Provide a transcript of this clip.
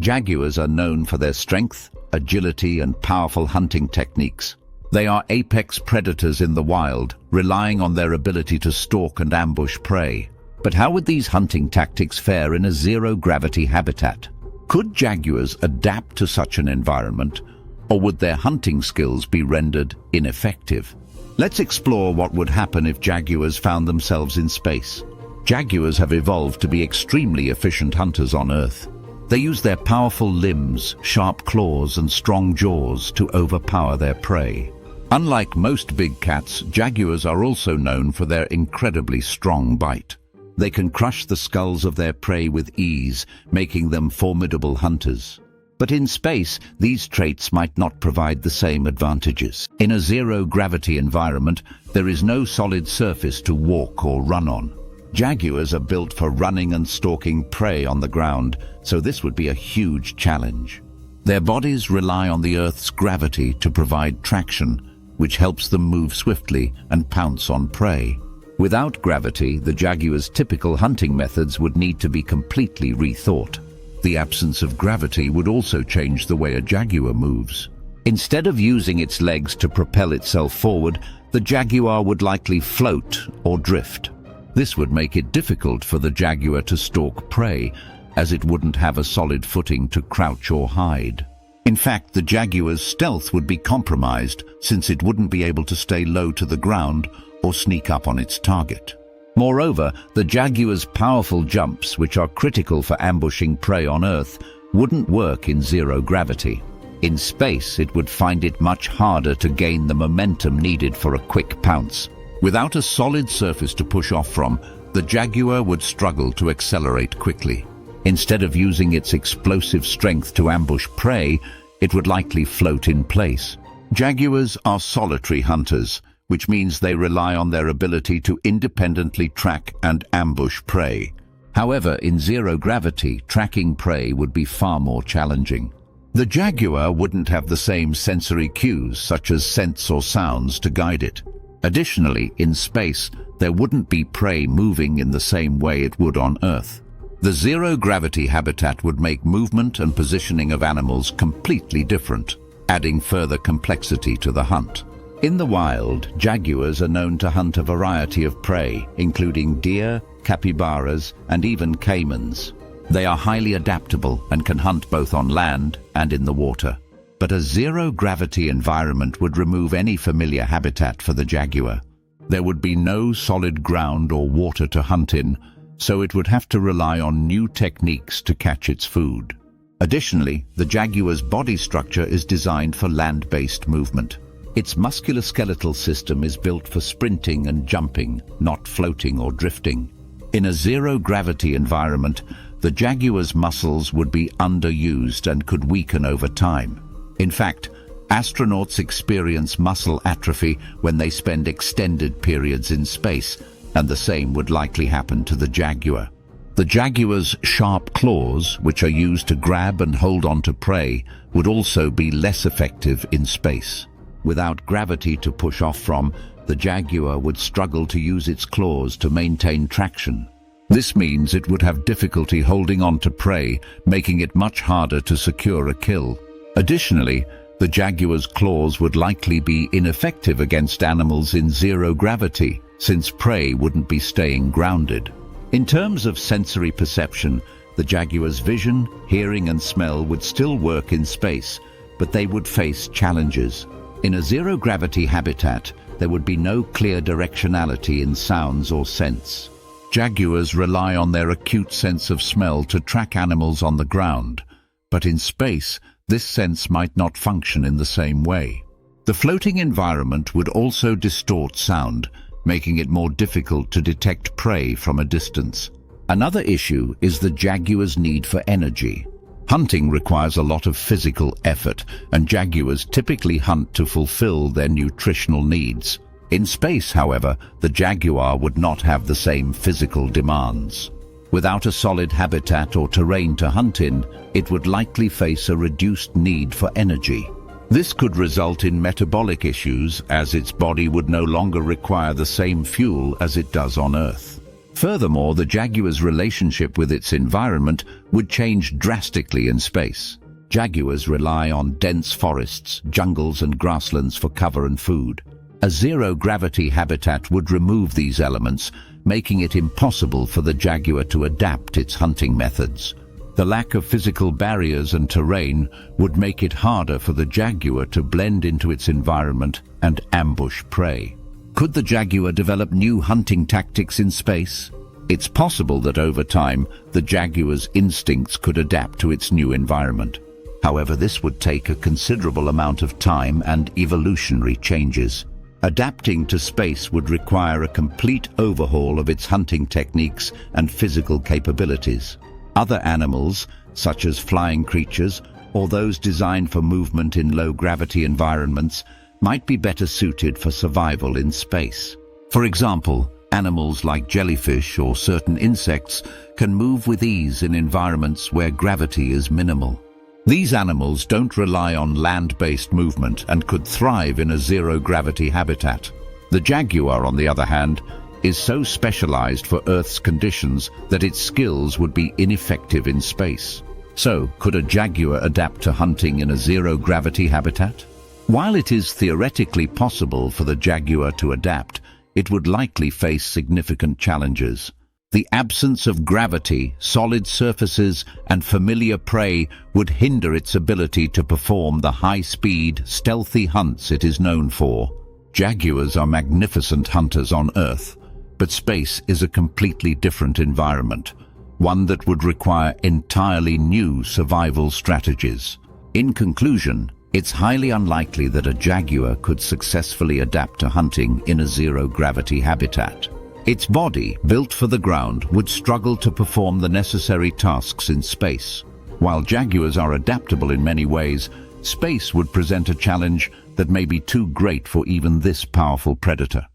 Jaguars are known for their strength, agility, and powerful hunting techniques. They are apex predators in the wild, relying on their ability to stalk and ambush prey. But how would these hunting tactics fare in a zero-gravity habitat? Could jaguars adapt to such an environment, or would their hunting skills be rendered ineffective? Let's explore what would happen if jaguars found themselves in space. Jaguars have evolved to be extremely efficient hunters on Earth. They use their powerful limbs, sharp claws, and strong jaws to overpower their prey. Unlike most big cats, jaguars are also known for their incredibly strong bite. They can crush the skulls of their prey with ease, making them formidable hunters. But in space, these traits might not provide the same advantages. In a zero-gravity environment, there is no solid surface to walk or run on. Jaguars are built for running and stalking prey on the ground, so this would be a huge challenge. Their bodies rely on the Earth's gravity to provide traction, which helps them move swiftly and pounce on prey. Without gravity, the jaguar's typical hunting methods would need to be completely rethought. The absence of gravity would also change the way a jaguar moves. Instead of using its legs to propel itself forward, the jaguar would likely float or drift. This would make it difficult for the jaguar to stalk prey, as it wouldn't have a solid footing to crouch or hide. In fact, the jaguar's stealth would be compromised, since it wouldn't be able to stay low to the ground or sneak up on its target. Moreover, the jaguar's powerful jumps, which are critical for ambushing prey on Earth, wouldn't work in zero gravity. In space, it would find it much harder to gain the momentum needed for a quick pounce. Without a solid surface to push off from, the jaguar would struggle to accelerate quickly. Instead of using its explosive strength to ambush prey, it would likely float in place. Jaguars are solitary hunters, which means they rely on their ability to independently track and ambush prey. However, in zero gravity, tracking prey would be far more challenging. The jaguar wouldn't have the same sensory cues, such as scents or sounds, to guide it. Additionally, in space, there wouldn't be prey moving in the same way it would on Earth. The zero-gravity habitat would make movement and positioning of animals completely different, adding further complexity to the hunt. In the wild, jaguars are known to hunt a variety of prey, including deer, capybaras, and even caimans. They are highly adaptable and can hunt both on land and in the water. But a zero-gravity environment would remove any familiar habitat for the jaguar. There would be no solid ground or water to hunt in, so it would have to rely on new techniques to catch its food. Additionally, the jaguar's body structure is designed for land-based movement. Its musculoskeletal system is built for sprinting and jumping, not floating or drifting. In a zero-gravity environment, the jaguar's muscles would be underused and could weaken over time. In fact, astronauts experience muscle atrophy when they spend extended periods in space, and the same would likely happen to the jaguar. The jaguar's sharp claws, which are used to grab and hold on to prey, would also be less effective in space. Without gravity to push off from, the jaguar would struggle to use its claws to maintain traction. This means it would have difficulty holding on to prey, making it much harder to secure a kill. Additionally, the jaguar's claws would likely be ineffective against animals in zero gravity, since prey wouldn't be staying grounded. In terms of sensory perception, the jaguar's vision, hearing, and smell would still work in space, but they would face challenges. In a zero-gravity habitat, there would be no clear directionality in sounds or scents. Jaguars rely on their acute sense of smell to track animals on the ground, but in space, this sense might not function in the same way. The floating environment would also distort sound, making it more difficult to detect prey from a distance. Another issue is the jaguar's need for energy. Hunting requires a lot of physical effort, and jaguars typically hunt to fulfill their nutritional needs. In space, however, the jaguar would not have the same physical demands. Without a solid habitat or terrain to hunt in, it would likely face a reduced need for energy. This could result in metabolic issues, as its body would no longer require the same fuel as it does on Earth. Furthermore, the jaguar's relationship with its environment would change drastically in space. Jaguars rely on dense forests, jungles and grasslands for cover and food. A zero-gravity habitat would remove these elements, making it impossible for the jaguar to adapt its hunting methods. The lack of physical barriers and terrain would make it harder for the jaguar to blend into its environment and ambush prey. Could the jaguar develop new hunting tactics in space? It's possible that over time, the jaguar's instincts could adapt to its new environment. However, this would take a considerable amount of time and evolutionary changes. Adapting to space would require a complete overhaul of its hunting techniques and physical capabilities. Other animals, such as flying creatures or those designed for movement in low-gravity environments, might be better suited for survival in space. For example, animals like jellyfish or certain insects can move with ease in environments where gravity is minimal. These animals don't rely on land-based movement and could thrive in a zero-gravity habitat. The jaguar, on the other hand, is so specialized for Earth's conditions that its skills would be ineffective in space. So, could a jaguar adapt to hunting in a zero-gravity habitat? While it is theoretically possible for the jaguar to adapt, it would likely face significant challenges. The absence of gravity, solid surfaces, and familiar prey would hinder its ability to perform the high-speed, stealthy hunts it is known for. Jaguars are magnificent hunters on Earth, but space is a completely different environment, one that would require entirely new survival strategies. In conclusion, it's highly unlikely that a jaguar could successfully adapt to hunting in a zero-gravity habitat. Its body, built for the ground, would struggle to perform the necessary tasks in space. While jaguars are adaptable in many ways, space would present a challenge that may be too great for even this powerful predator.